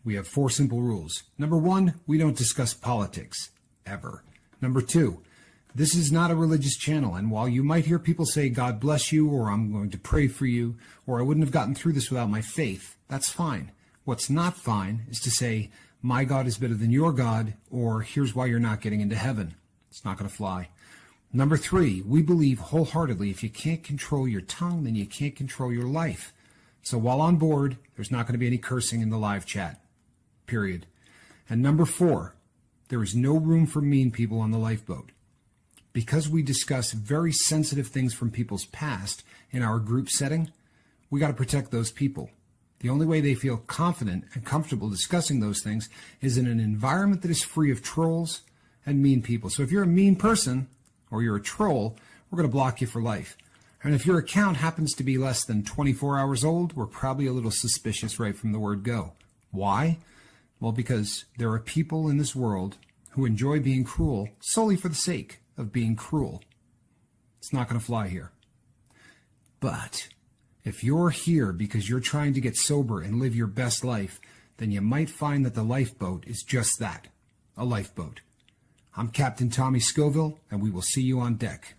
we have 4 simple rules. Number 1, we don't discuss politics, ever. Number 2, this is not a religious channel, and while you might hear people say, God bless you, or I'm going to pray for you, or I wouldn't have gotten through this without my faith, that's fine. What's not fine is to say, my God is better than your God, or here's why you're not getting into heaven. It's not going to fly. Number 3, we believe wholeheartedly if you can't control your tongue, then you can't control your life. So while on board, there's not going to be any cursing in the live chat, period. And number 4, there is no room for mean people on the lifeboat. Because we discuss very sensitive things from people's past in our group setting, we got to protect those people. The only way they feel confident and comfortable discussing those things is in an environment that is free of trolls and mean people. So if you're a mean person or you're a troll, we're going to block you for life. And if your account happens to be less than 24 hours old, we're probably a little suspicious right from the word go. Why? Well, because there are people in this world who enjoy being cruel solely for the sake of being cruel. It's not going to fly here. But if you're here because you're trying to get sober and live your best life, then you might find that the lifeboat is just that, a lifeboat. I'm Captain Tommy Scoville, and we will see you on deck.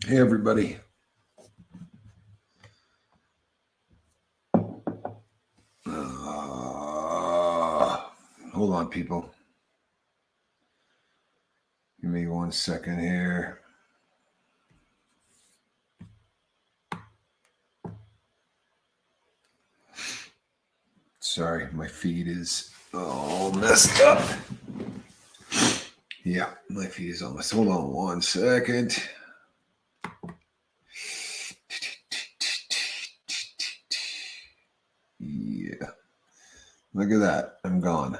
Hey, everybody. Hold on, people. Give me 1 second here. Sorry, my feed is all messed up. Yeah, my feed is all messed up. Hold on 1 second. Yeah. Look at that. I'm gone.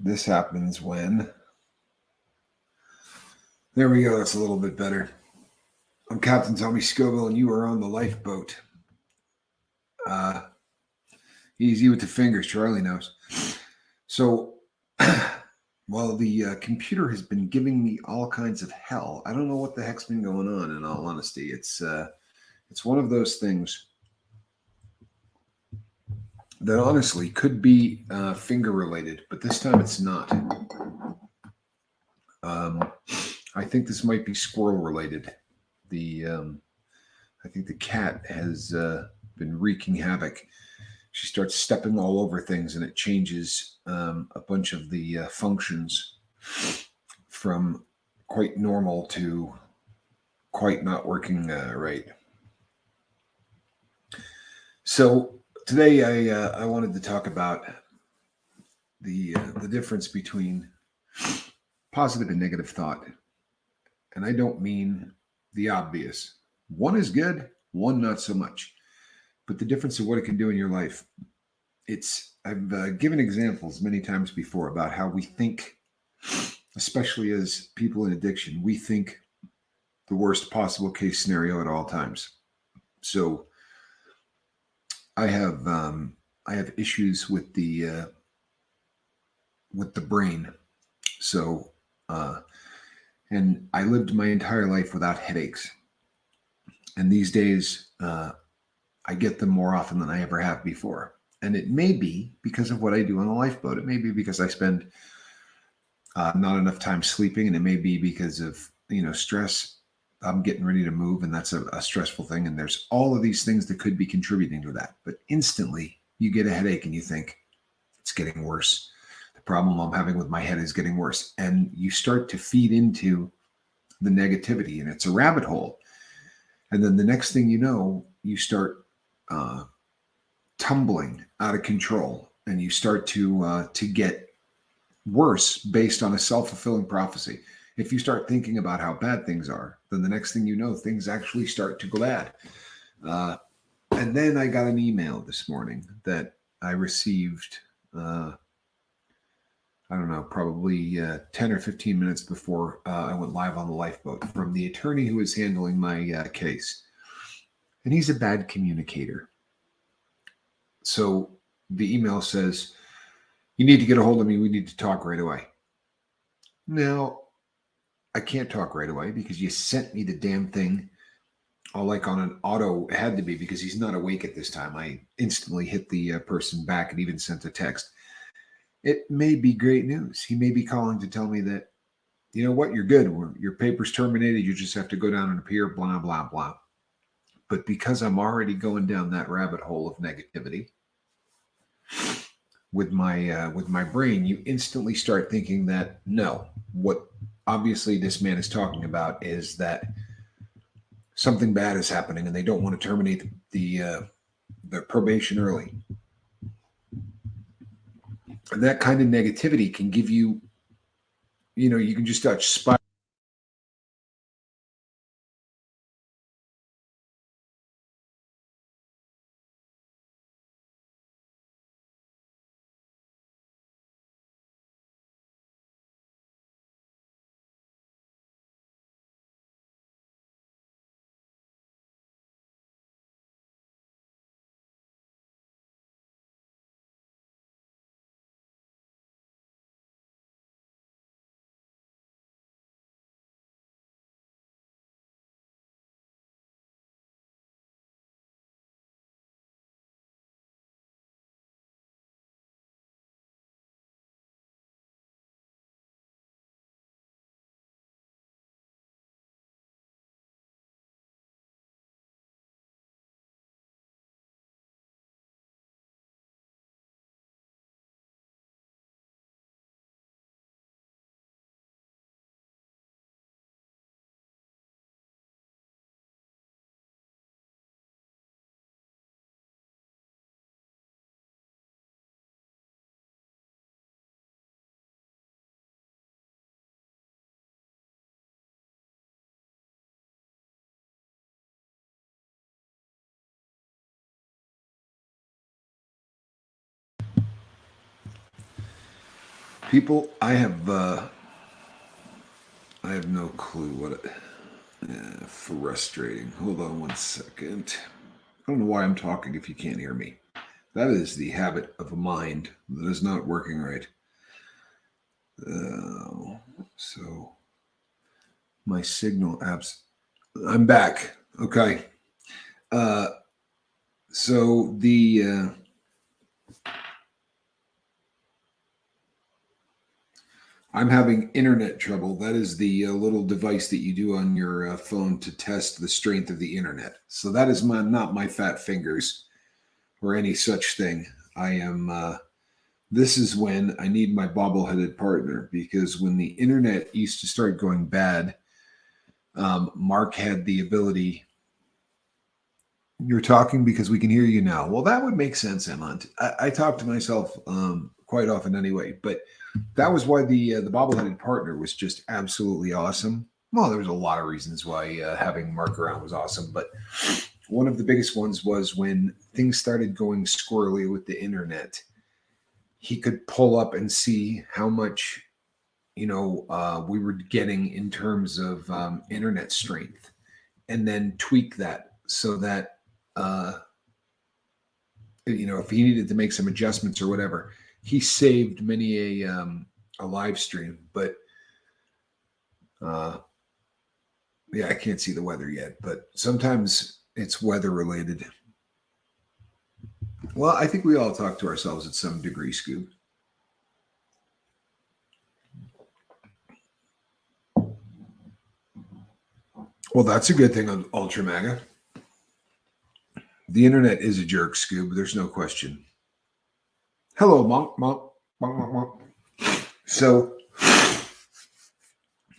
This happens when... There we go. That's a little bit better. I'm Captain Tommy Scoville, and you are on the lifeboat. Easy with the fingers. Charlie knows. So, while the computer has been giving me all kinds of hell, I don't know what the heck's been going on, in all honesty. It's one of those things that honestly could be finger related, but this time it's not. I think this might be squirrel related. I think the cat has been wreaking havoc. She starts stepping all over things, and it changes a bunch of the functions from quite normal to quite not working right. So today I wanted to talk about the difference between positive and negative thought. And I don't mean the obvious. One is good, one not so much. But the difference of what it can do in your life. I've given examples many times before about how we think, especially as people in addiction, we think the worst possible case scenario at all times. So I have issues with the brain. So and I lived my entire life without headaches. And these days, I get them more often than I ever have before. And it may be because of what I do on the lifeboat. It may be because I spend not enough time sleeping, and it may be because of, stress. I'm getting ready to move, and that's a stressful thing. And there's all of these things that could be contributing to that. But instantly, you get a headache and you think, it's getting worse. The problem I'm having with my head is getting worse. And you start to feed into the negativity, and it's a rabbit hole. And then the next thing you know, you start tumbling out of control, and you start to get worse based on a self-fulfilling prophecy. If you start thinking about how bad things are, then the next thing you know, things actually start to go bad. And then I got an email this morning that I received, I don't know, probably 10 or 15 minutes before I went live on the lifeboat, from the attorney who is handling my case. And he's a bad communicator. So the email says, You need to get a hold of me. We need to talk right away. Now, I can't talk right away because you sent me the damn thing all like on an auto. It had to be because he's not awake at this time. I instantly hit the person back and even sent a text. It may be great news. He may be calling to tell me that, you know what, you're good. Your paper's terminated. You just have to go down and appear, blah, blah, blah. But because I'm already going down that rabbit hole of negativity with my brain, you instantly start thinking that no, what obviously this man is talking about is that something bad is happening and they don't want to terminate the probation early. And that kind of negativity can give you, you can just start spiraling. People, I have no clue what it. Frustrating. Hold on one second. I don't know why I'm talking if you can't hear me. That is the habit of a mind that is not working right. So my signal apps. I'm back. Okay. So the I'm having internet trouble. That is the little device that you do on your phone to test the strength of the internet. So that is not my fat fingers or any such thing. I am. This is when I need my bobble-headed partner, because when the internet used to start going bad, Mark had the ability. You're talking because we can hear you now. Well, that would make sense, Emma. I talk to myself quite often anyway, but that was why the bobbleheaded partner was just absolutely awesome. Well, there was a lot of reasons why having Mark around was awesome, but one of the biggest ones was when things started going squirrely with the internet. He could pull up and see how much, we were getting in terms of internet strength, and then tweak that so that, if he needed to make some adjustments or whatever. He saved many a live stream, but I can't see the weather yet. But sometimes it's weather related. Well, I think we all talk to ourselves at some degree, Scoob. Well, that's a good thing on Ultra Maga. The internet is a jerk, Scoob. There's no question. Hello, Monk. So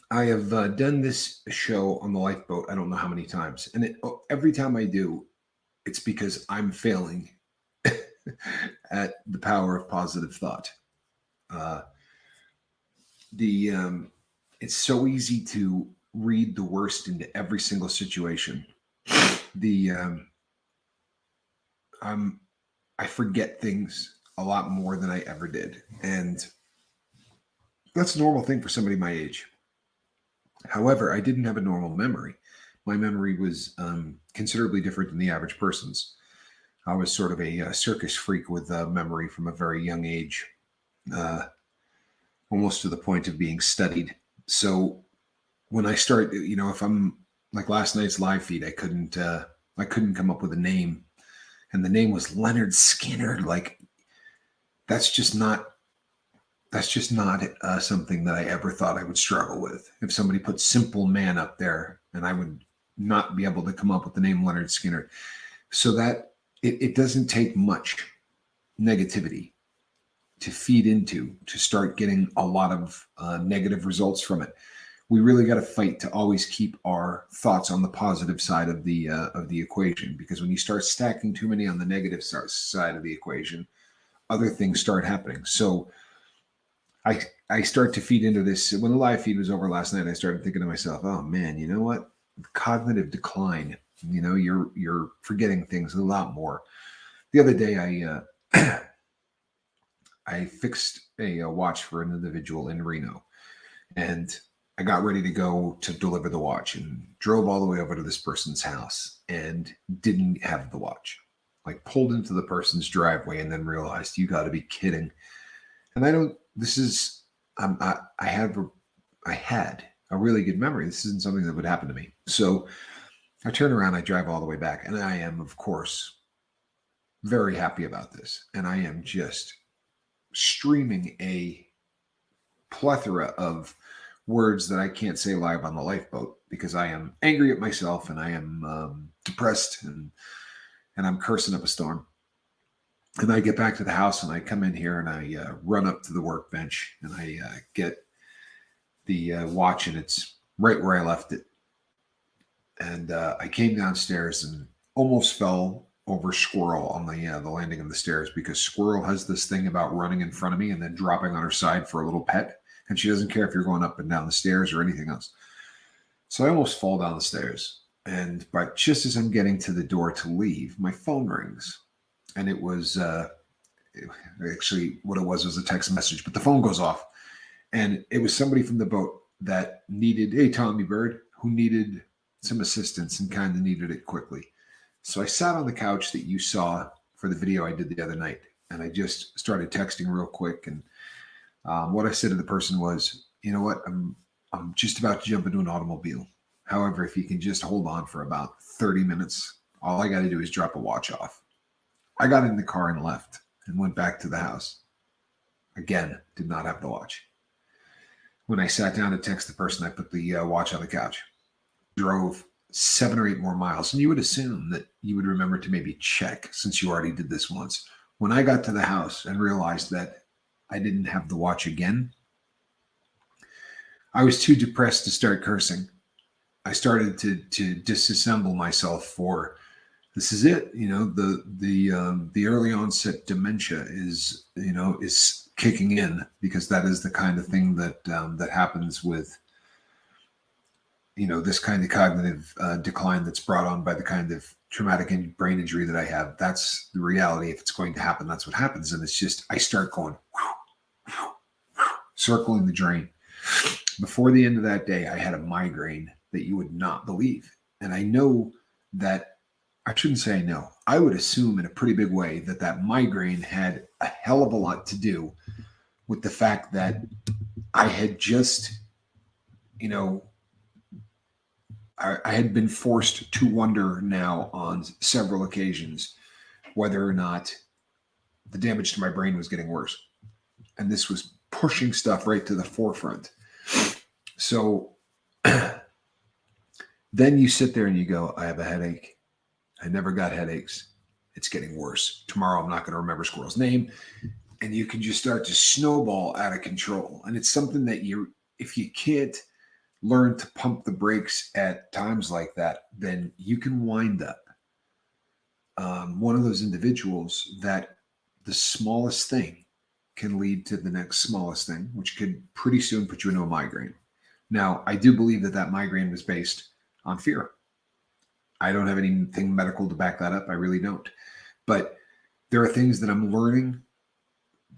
I have done this show on the lifeboat. I don't know how many times. And every time I do, it's because I'm failing at the power of positive thought. It's so easy to read the worst into every single situation. I forget things a lot more than I ever did. And that's a normal thing for somebody my age. However, I didn't have a normal memory. My memory was considerably different than the average person's. I was sort of a circus freak with memory from a very young age. uh, almost to the point of being studied. So when I start, if I'm like last night's live feed, I couldn't come up with a name, and the name was Leonard Skinner. Like that's just not something that I ever thought I would struggle with. If somebody put Simple Man up there, and I would not be able to come up with the name Leonard Skinner. So that it doesn't take much negativity to feed into to start getting a lot of negative results from it. We really got to fight to always keep our thoughts on the positive side of the equation, because when you start stacking too many on the negative side of the equation, other things start happening. So I start to feed into this. When the live feed was over last night, I started thinking to myself, oh man, you know what? Cognitive decline. You're forgetting things a lot more. The other day, I fixed a watch for an individual in Reno, and I got ready to go to deliver the watch and drove all the way over to this person's house and didn't have the watch. Like pulled into the person's driveway and then realized, you got to be kidding. And I had a really good memory. This isn't something that would happen to me. So I turn around, I drive all the way back, and I am, of course, very happy about this. And I am just streaming a plethora of words that I can't say live on the lifeboat because I am angry at myself and I am depressed and I'm cursing up a storm. And I get back to the house and I come in here and I run up to the workbench and I get the watch, and it's right where I left it. And I came downstairs and almost fell over Squirrel on the landing of the stairs, because Squirrel has this thing about running in front of me and then dropping on her side for a little pet. And she doesn't care if you're going up and down the stairs or anything else. So I almost fall down the stairs. But just as I'm getting to the door to leave, my phone rings. And it was actually what it was a text message, but the phone goes off. And it was somebody from the boat that needed, hey, Tommy Bird, who needed some assistance and kind of needed it quickly. So I sat on the couch that you saw for the video I did the other night. And I just started texting real quick. And what I said to the person was, you know what, I'm just about to jump into an automobile. However, if you can just hold on for about 30 minutes, all I got to do is drop a watch off. I got in the car and left and went back to the house. Again, did not have the watch. When I sat down to text the person, I put the watch on the couch. Drove 7 or 8 more miles. And you would assume that you would remember to maybe check, since you already did this once. When I got to the house and realized that I didn't have the watch again, I was too depressed to start cursing. I started to disassemble myself for, this is it. The early onset dementia is kicking in, because that is the kind of thing that happens with this kind of cognitive decline that's brought on by the kind of traumatic brain injury that I have. That's the reality. If it's going to happen, that's what happens. And it's just, I start going, circling the drain. Before the end of that day, I had a migraine that you would not believe. And I know that, I shouldn't say I know, I would assume in a pretty big way that migraine had a hell of a lot to do with the fact that I had just, I had been forced to wonder now on several occasions whether or not the damage to my brain was getting worse. And this was pushing stuff right to the forefront. So then you sit there and you go, I have a headache. I never got headaches. It's getting worse. Tomorrow I'm not going to remember Squirrel's name. And you can just start to snowball out of control. And it's something that if you can't learn to pump the brakes at times like that, then you can wind up one of those individuals that the smallest thing can lead to the next smallest thing, which could pretty soon put you into a migraine. Now, I do believe that migraine was based on fear. I don't have anything medical to back that up. I really don't. But there are things that I'm learning,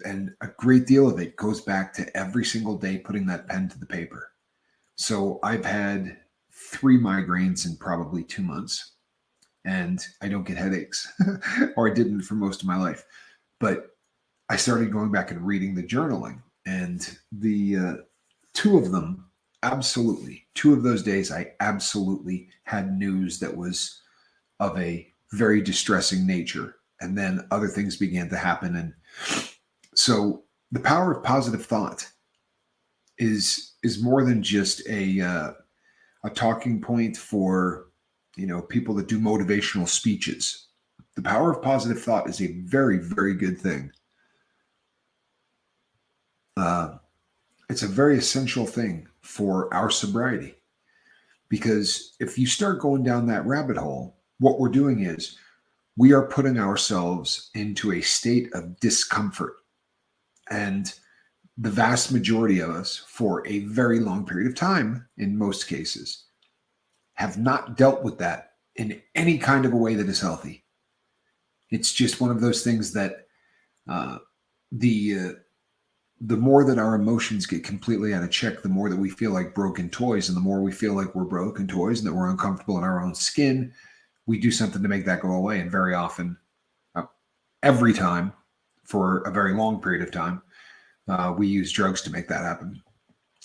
and a great deal of it goes back to every single day putting that pen to the paper. So I've had 3 migraines in probably 2 months, and I don't get headaches, or I didn't for most of my life. But I started going back and reading the journaling, and the two of them, absolutely, two of those days, I absolutely had news that was of a very distressing nature. And then other things began to happen. And so the power of positive thought is more than just a talking point for people that do motivational speeches. The power of positive thought is a very, very good thing. Uh, it's a very essential thing for our sobriety, because if you start going down that rabbit hole, what we're doing is we are putting ourselves into a state of discomfort. And the vast majority of us, for a very long period of time, in most cases, have not dealt with that in any kind of a way that is healthy. It's just one of those things that uh, the the more that our emotions get completely out of check, the more that we feel like broken toys, and the more we feel like we're broken toys and that we're uncomfortable in our own skin, we do something to make that go away. And very often, uh, every time, for a very long period of time, we use drugs to make that happen.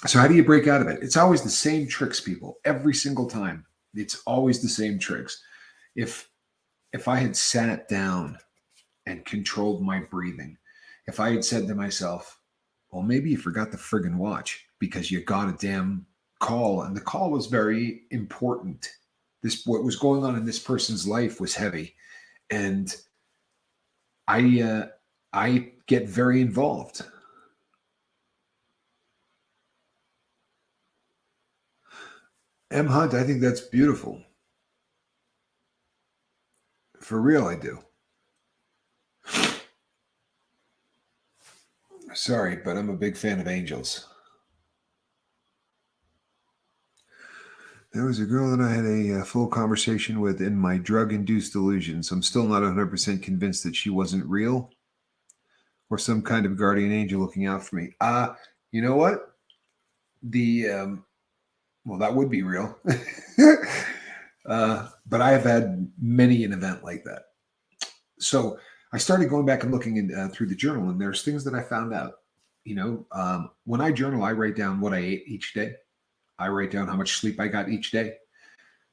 So how do you break out of it? It's always the same tricks, people. Every single time, it's always the same tricks. If if I had sat down and controlled my breathing, if I had said to myself, well, maybe you forgot the friggin' watch because you got a damn call, and the call was very important. What was going on in this person's life was heavy, and I get very involved. M. Hunt, I think that's beautiful. For real, I do. Sorry, but I'm a big fan of angels. There was a girl that I had a full conversation with in my drug-induced delusions. I'm still not 100% convinced that she wasn't real or some kind of guardian angel looking out for me. You know what? The Well, that would be real. But I have had many an event like that. So I started going back and looking through the journal, and there's things that I found out. When I journal, I write down what I ate each day. I write down how much sleep I got each day,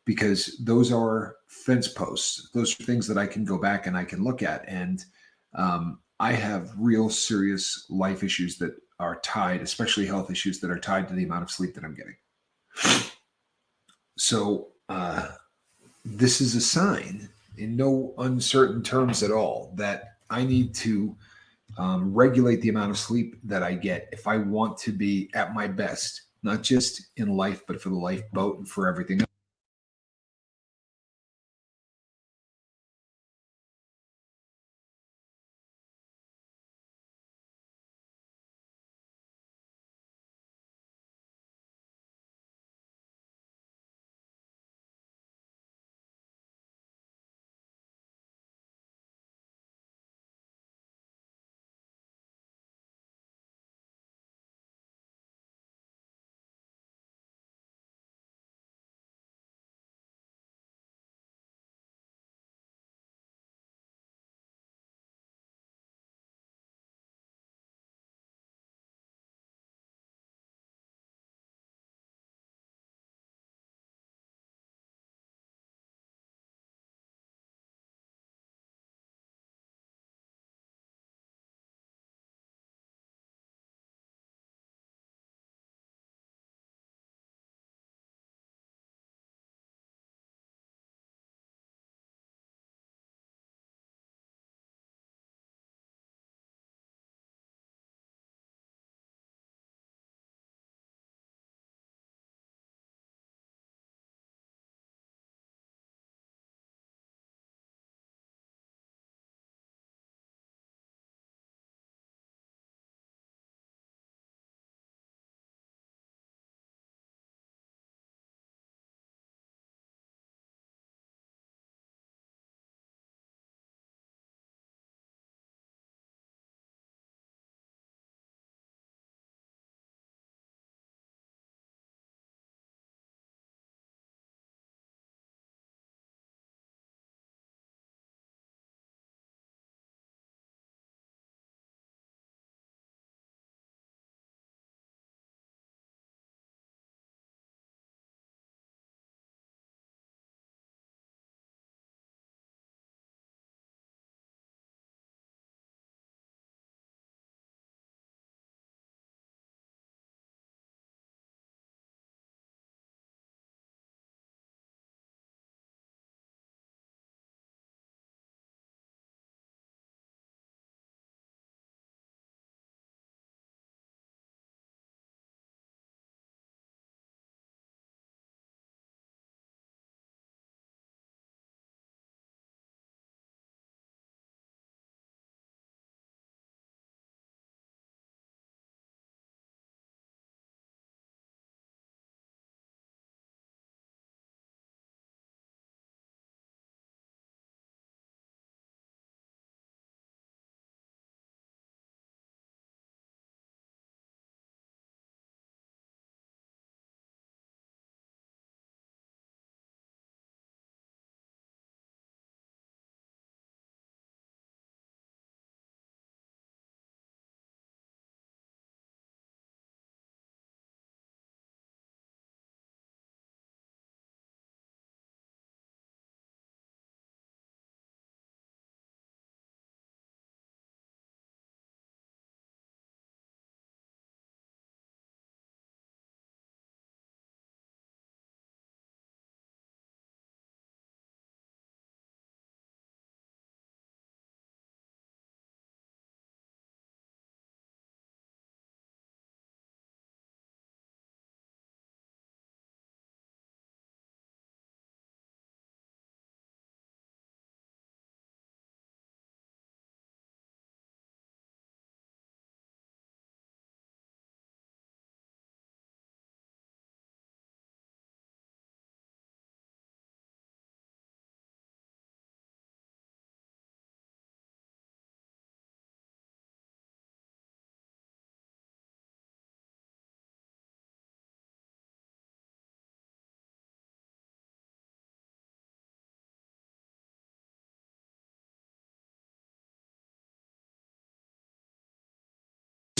because those are fence posts. Those are things that I can go back and I can look at. And I have real serious life issues that are tied, especially health issues that are tied to the amount of sleep that I'm getting. So this is a sign, in no uncertain terms at all, that I need to regulate the amount of sleep that I get if I want to be at my best, not just in life, but for the lifeboat and for everything else.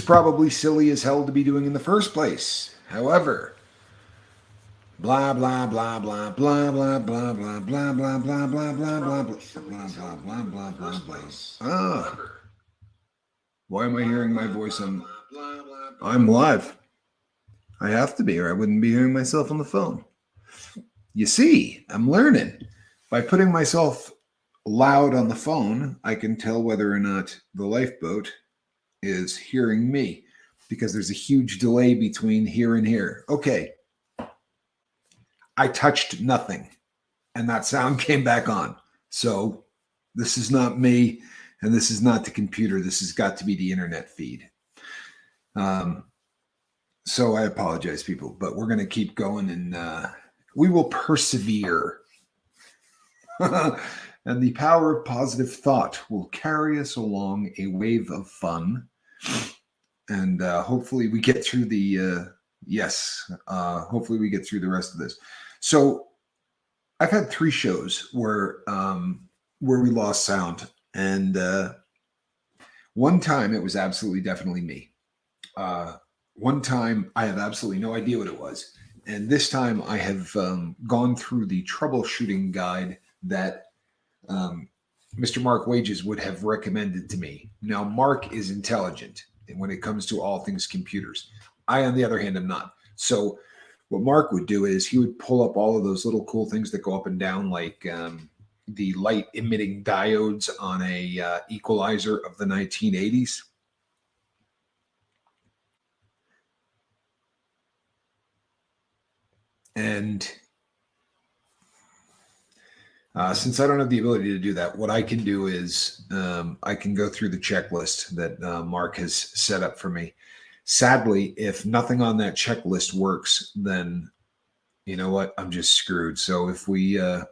probably silly as hell to be doing in the first place. However, blah blah blah blah blah blah blah blah blah blah blah blah blah blah blah blah blah blah blah. Ah, why am I hearing my voice on? I'm live. I have to be, or I wouldn't be hearing myself on the phone. You see, I'm learning. By putting myself loud on the phone, I can tell whether or not the lifeboat is hearing me, because there's a huge delay between here and here. Okay. I touched nothing, and that sound came back on. So this is not me, and this is not the computer. This has got to be the internet feed. So I apologize, people, but we're going to keep going, and we will persevere. And the power of positive thought will carry us along a wave of fun. And hopefully we get through the, hopefully we get through the rest of this. So I've had 3 shows where we lost sound. And one time it was absolutely definitely me. One time I have absolutely no idea what it was. And this time I have gone through the troubleshooting guide that Mr. Mark Wages would have recommended to me. Now, Mark is intelligent when it comes to all things computers. I, on the other hand, am not. So what Mark would do is he would pull up all of those little cool things that go up and down, like the light emitting diodes on a equalizer of the 1980s. And since I don't have the ability to do that, what I can do is I can go through the checklist that Mark has set up for me. Sadly, if nothing on that checklist works, then you know what? I'm just screwed. So if we're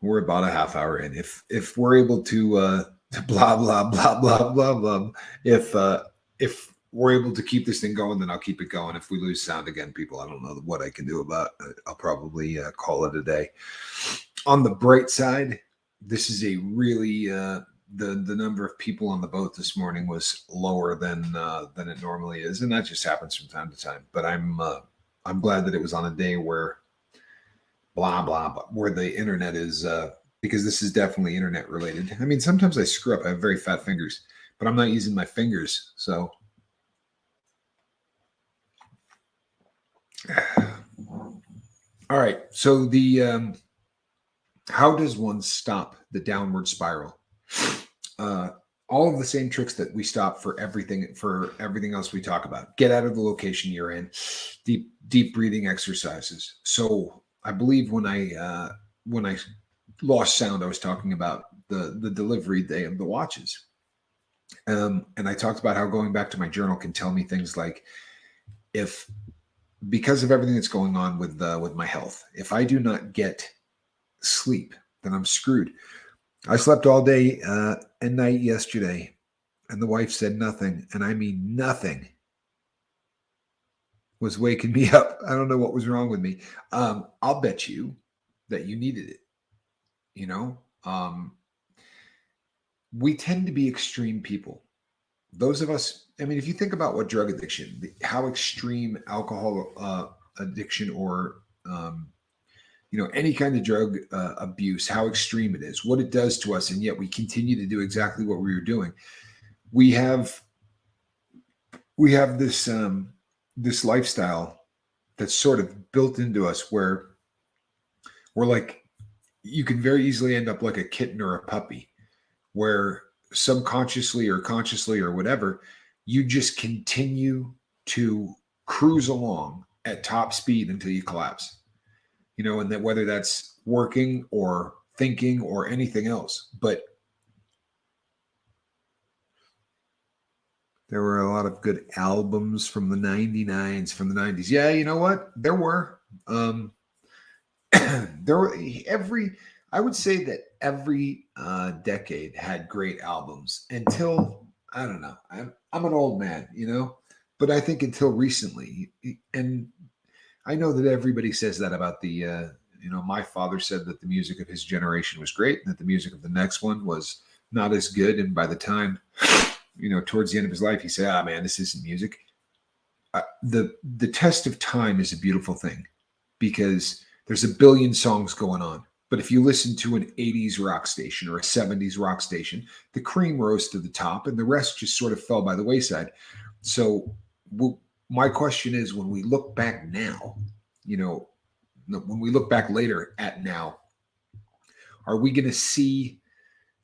about a half hour in. If we're able to blah blah blah blah blah blah, if we're able to keep this thing going, then I'll keep it going. If we lose sound again, people, I don't know what I can do about it. I'll probably call it a day. On the bright side, this is a really the number of people on the boat this morning was lower than it normally is, and that just happens from time to time. But I'm glad that it was on a day where blah blah blah, where the internet is because this is definitely internet related. I mean, sometimes I screw up. I have very fat fingers, but I'm not using my fingers, so. All right. So the how does one stop the downward spiral? All of the same tricks that we stop for everything else we talk about. Get out of the location you're in. Deep breathing exercises. So I believe when I lost sound, I was talking about the delivery day of the watches. And I talked about how going back to my journal can tell me things like, because of everything that's going on with my health, if I do not get sleep, then I'm screwed. I slept all day and night yesterday, and the wife said nothing, and I mean nothing, was waking me up. I don't know what was wrong with me. I'll bet you that you needed it. You know, we tend to be extreme people. Those of us, I mean, if you think about what drug addiction, how extreme alcohol addiction or, any kind of drug abuse, how extreme it is, what it does to us, and yet we continue to do exactly what we were doing. We have this this lifestyle that's sort of built into us where we're like, you can very easily end up like a kitten or a puppy, where subconsciously or consciously or whatever, you just continue to cruise along at top speed until you collapse. And that whether that's working or thinking or anything else. But there were a lot of good albums from the 99s, from the 90s. Yeah, you know what? There were. I would say that every decade had great albums until, I don't know, I'm an old man, but I think until recently. And I know that everybody says that about the, my father said that the music of his generation was great and that the music of the next one was not as good. And by the time towards the end of his life, he said, "Ah, man, this isn't music." The test of time is a beautiful thing because there's a billion songs going on. But if you listen to an 80s rock station or a 70s rock station, the cream rose to the top and the rest just sort of fell by the wayside. So my question is, when we look back now, when we look back later at now, are we going to see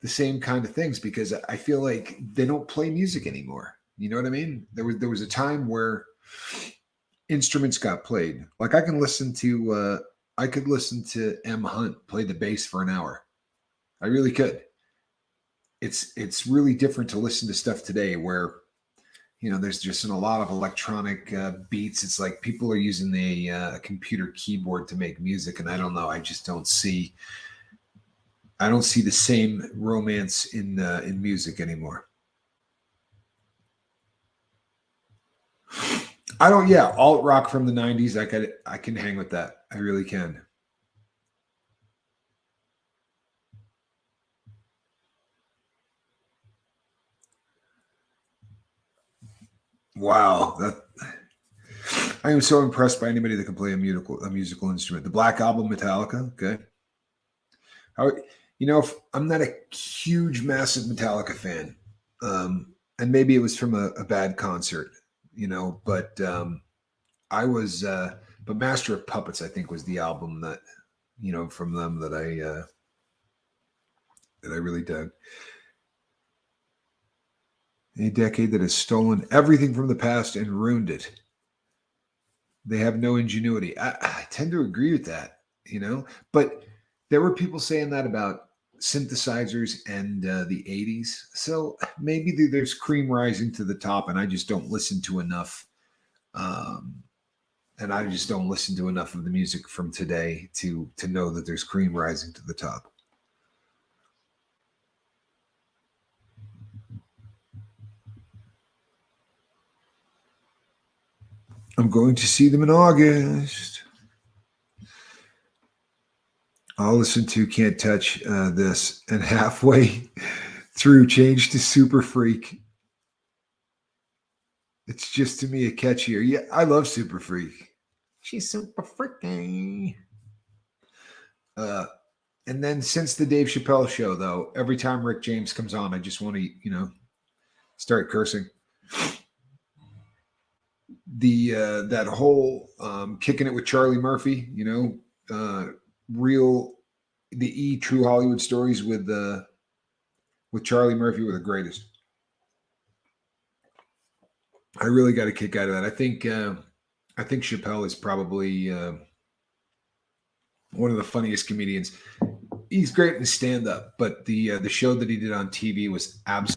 the same kind of things? Because I feel like they don't play music anymore. You know what I mean? There was a time where instruments got played. Like I could listen to M. Hunt play the bass for an hour. I really could. It's really different to listen to stuff today where there's just a lot of electronic beats. It's like people are using a computer keyboard to make music, and I don't know. I just don't see the same romance in music anymore. Alt rock from the 90s, I can hang with that. I really can. Wow, I am so impressed by anybody that can play a musical instrument. The Black Album, Metallica, okay. If I'm not a huge, massive Metallica fan, and maybe it was from a bad concert, but I was, but Master of Puppets, I think, was the album that, from them that I really dug. A decade that has stolen everything from the past and ruined it. They have no ingenuity. I tend to agree with that, but there were people saying that about synthesizers and the 80s. So maybe there's cream rising to the top, and I just don't listen to enough. And I just don't listen to enough of the music from today to know that there's cream rising to the top. I'm going to see them in August. I'll listen to Can't Touch This and halfway through change to Super Freak. It's just to me a catchier. Yeah, I love Super Freak. She's super freaky. And then since the Dave Chappelle show, though, every time Rick James comes on, I just want to, start cursing. That whole kicking it with Charlie Murphy, the True Hollywood Stories with Charlie Murphy were the greatest. I really got a kick out of that. I think Chappelle is probably one of the funniest comedians. He's great in stand-up, but the show that he did on TV was absolutely